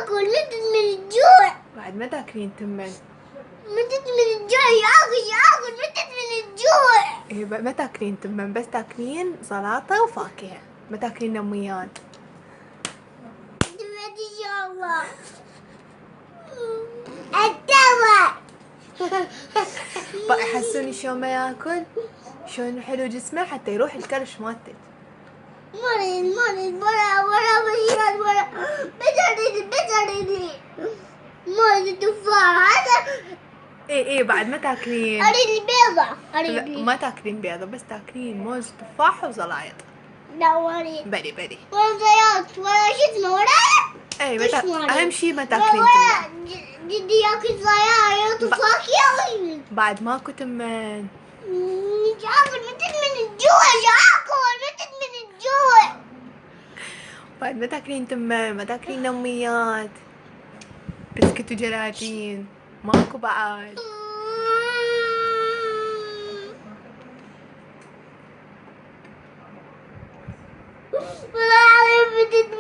اكل متت من الجوع. بعد ما تاكلين تمن؟ متت من الجوع اكل متت من الجوع. إيه ما تاكلين تمن، بس تاكلين سلطة وفاكهة، ما تاكلين نميات. تمت ان شاء الله. التوى. بقى يحسوني شلون ما ياكل، شلون حلو جسمه حتى يروح الكرش مالتك. مريض ورا بشير ورا بتريني مريض تفاح هذا. ايه بعد ما تاكلين؟ اريد البيضة لا ما تاكلين بيضة، بس تاكلين موز تفاح وزلايط. لا وري بري ولا زيات ولا شو اسمه ولا ايه اهم شي ما ولا تاكلين تمن. جدي ياكل زيات وفاكهة. بعد ماكو تمن. مش اكل متت من الجوع. متت من الجوع. بعد ما تاكلين تمن، ما تاكلين نميات، بسكت وجلاتين، ماكو بعد. والله العظيم متت